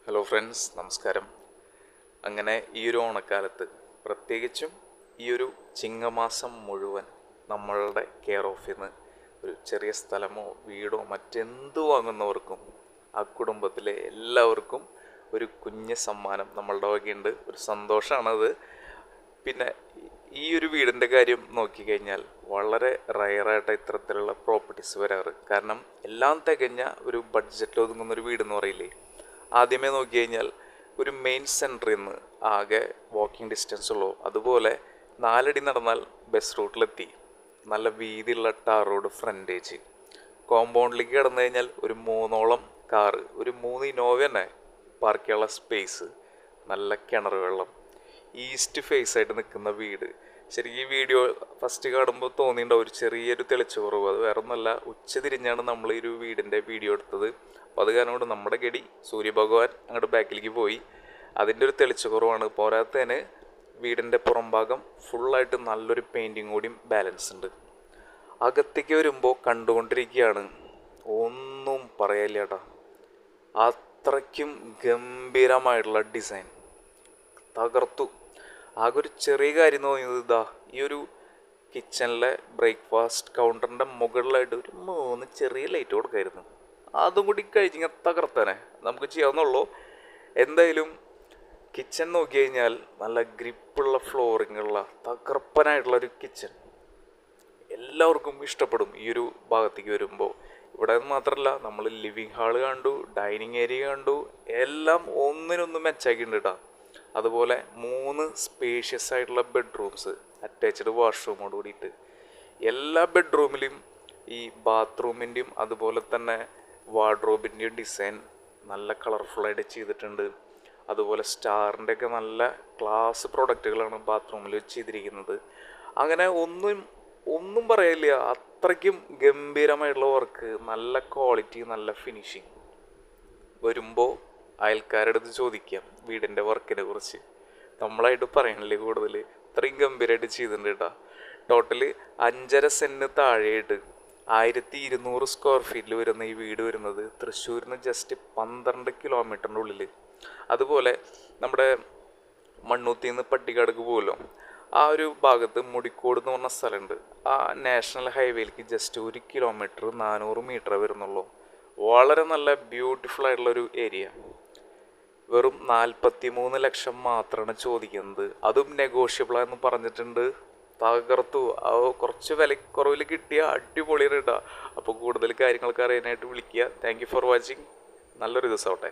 Hello friends, നമസ്കാരം. അങ്ങനെ ഈ ഒരു ഓണക്കാലത്ത്, പ്രത്യേകിച്ചും ഈ ഒരു ചിങ്ങമാസം മുഴുവൻ നമ്മളുടെ കെയർ ഓഫിൽ നിന്ന് ഒരു ചെറിയ സ്ഥലമോ വീടോ മറ്റെന്ത് വാങ്ങുന്നവർക്കും ആ കുടുംബത്തിലെ എല്ലാവർക്കും ഒരു കുഞ്ഞ് സമ്മാനം നമ്മളുടെ വകയുണ്ട്. ഒരു സന്തോഷമാണത്. പിന്നെ ഈ ഒരു വീടിൻ്റെ കാര്യം നോക്കിക്കഴിഞ്ഞാൽ വളരെ റയറായിട്ട് ഇത്തരത്തിലുള്ള പ്രോപ്പർട്ടീസ് വരാറ്. കാരണം എല്ലാം തികഞ്ഞ ഒരു ബഡ്ജറ്റിൽ ഒതുങ്ങുന്നൊരു വീടെന്ന് പറയില്ലേ. ആദ്യമേ നോക്കി കഴിഞ്ഞാൽ ഒരു മെയിൻ സെൻറ്ററിൽ നിന്ന് ആകെ വാക്കിംഗ് ഡിസ്റ്റൻസ് ഉള്ളൂ. അതുപോലെ 4 അടി നടന്നാൽ ബസ് റൂട്ടിലെത്തി. നല്ല വീതിയുള്ള ടാർ റോഡ് ഫ്രണ്ടേജ്. കോമ്പൗണ്ടിലേക്ക് കടന്നു കഴിഞ്ഞാൽ ഒരു 3ഓളം കാറ്, ഒരു 3 ഇന്നോവ തന്നെ പാർക്ക് ചെയ്യാനുള്ള സ്പേസ്, നല്ല കിണർ വെള്ളം, ഈസ്റ്റ് ഫേസ് ആയിട്ട് നിൽക്കുന്ന വീട്. ശരിക്കും ഈ വീഡിയോ ഫസ്റ്റ് കാണുമ്പോൾ തോന്നിയിട്ടുണ്ടാവും ഒരു ചെറിയൊരു തെളിച്ചു കുറവ്. അത് വേറെ ഒന്നല്ല, ഉച്ച തിരിഞ്ഞാണ് നമ്മൾ ഈ ഒരു വീടിൻ്റെ വീഡിയോ എടുത്തത്. അപ്പോൾ അത് കാരണം കൊണ്ട് നമ്മുടെ ഗഡി സൂര്യഭഗവാൻ അങ്ങോട്ട് ബാക്കിലേക്ക് പോയി. അതിൻ്റെ ഒരു തെളിച്ചു കുറവാണ്. പോരാത്തതിന് വീടിൻ്റെ പുറംഭാഗം ഫുള്ളായിട്ട് നല്ലൊരു പെയിൻറ്റിങ് കൂടിയും ബാലൻസ് ഉണ്ട്. അകത്തേക്ക് വരുമ്പോൾ കണ്ടുകൊണ്ടിരിക്കുകയാണ്, ഒന്നും പറയാനില്ല കേട്ടോ. അത്രയ്ക്കും ഗംഭീരമായിട്ടുള്ള ഡിസൈൻ, തകർത്തു. ആകെ ഒരു ചെറിയ കാര്യം തോന്നിയത് ഇതാ, ഈ ഒരു കിച്ചണിലെ ബ്രേക്ക്ഫാസ്റ്റ് കൗണ്ടറിൻ്റെ മുകളിലായിട്ട് ഒരു 3 ചെറിയ ലൈറ്റ് കൊടുക്കായിരുന്നു. അതും കൂടി കഴിഞ്ഞാൽ തകർത്താനെ നമുക്ക് ചെയ്യാവുന്നുള്ളൂ. എന്തായാലും കിച്ചൺ നോക്കി കഴിഞ്ഞാൽ നല്ല ഗ്രിപ്പുള്ള ഫ്ലോറിംഗ് ഉള്ള തകർപ്പനായിട്ടുള്ളൊരു കിച്ചൺ എല്ലാവർക്കും ഇഷ്ടപ്പെടും. ഈ ഒരു ഭാഗത്തേക്ക് വരുമ്പോൾ ഇവിടെ മാത്രമല്ല, നമ്മൾ ലിവിങ് ഹാള് കണ്ടു, ഡൈനിങ് ഏരിയ കണ്ടു, എല്ലാം ഒന്നിനൊന്നും മെച്ചാക്കിയിട്ടുണ്ട് കേട്ടോ. അതുപോലെ 3 സ്പേഷ്യസ് ആയിട്ടുള്ള ബെഡ്റൂംസ്, അറ്റാച്ച്ഡ് വാഷ്റൂമോട് കൂടിയിട്ട്. എല്ലാ ബെഡ്റൂമിലും ഈ ബാത്റൂമിൻ്റെയും അതുപോലെ തന്നെ വാർഡ്രോബിൻ്റെയും ഡിസൈൻ നല്ല കളർഫുള്ളായിട്ട് ചെയ്തിട്ടുണ്ട്. അതുപോലെ സ്റ്റാറിൻ്റെ ഒക്കെ നല്ല ക്ലാസ് പ്രൊഡക്റ്റുകളാണ് ബാത്റൂമിൽ ചെയ്തിരിക്കുന്നത്. അങ്ങനെ ഒന്നും പറയില്ല, അത്രയ്ക്കും ഗംഭീരമായിട്ടുള്ള വർക്ക്, നല്ല ക്വാളിറ്റി, നല്ല ഫിനിഷിങ്. വരുമ്പോൾ അയൽക്കാരുടെ അടുത്ത് ചോദിക്കാം വീടിൻ്റെ വർക്കിനെ കുറിച്ച്. നമ്മളായിട്ട് പറയണില്ലേ കൂടുതൽ, ഇത്രയും ഗംഭീരമായിട്ട് ചെയ്തിട്ടുണ്ട് കേട്ടോ. ടോട്ടല് 5.5 സെൻറ്റിന് താഴെയായിട്ട് 1200 സ്ക്വയർ ഫീറ്റിൽ വരുന്ന ഈ വീട് വരുന്നത് തൃശ്ശൂരിന് ജസ്റ്റ് 12 കിലോമീറ്ററിൻ്റെ ഉള്ളിൽ. അതുപോലെ നമ്മുടെ മണ്ണൂത്തിയിൽ നിന്ന് പട്ടിക്കാടേക്ക് പോകുമല്ലോ, ആ ഒരു ഭാഗത്ത് മുടിക്കോട് എന്ന് പറഞ്ഞ സ്ഥലമുണ്ട്. ആ നാഷണൽ ഹൈവേയിലേക്ക് ജസ്റ്റ് 1 കിലോമീറ്റർ 400 മീറ്റർ വരുന്നുള്ളൂ. വളരെ നല്ല ബ്യൂട്ടിഫുൾ ആയിട്ടുള്ളൊരു ഏരിയ. വെറും 43 ലക്ഷം മാത്രമാണ് ചോദിക്കുന്നത്. അതും നെഗോഷ്യബിളാന്ന് പറഞ്ഞിട്ടുണ്ട്. തകർത്തു. കുറച്ച് വിലക്കുറവിൽ കിട്ടിയ അടിപൊളിയാണ് കേട്ടോ. അപ്പോൾ കൂടുതൽ കാര്യങ്ങൾക്ക് അറിയാനായിട്ട് വിളിക്കുക. Thank you for watching. നല്ലൊരു ദിവസം ആവട്ടെ.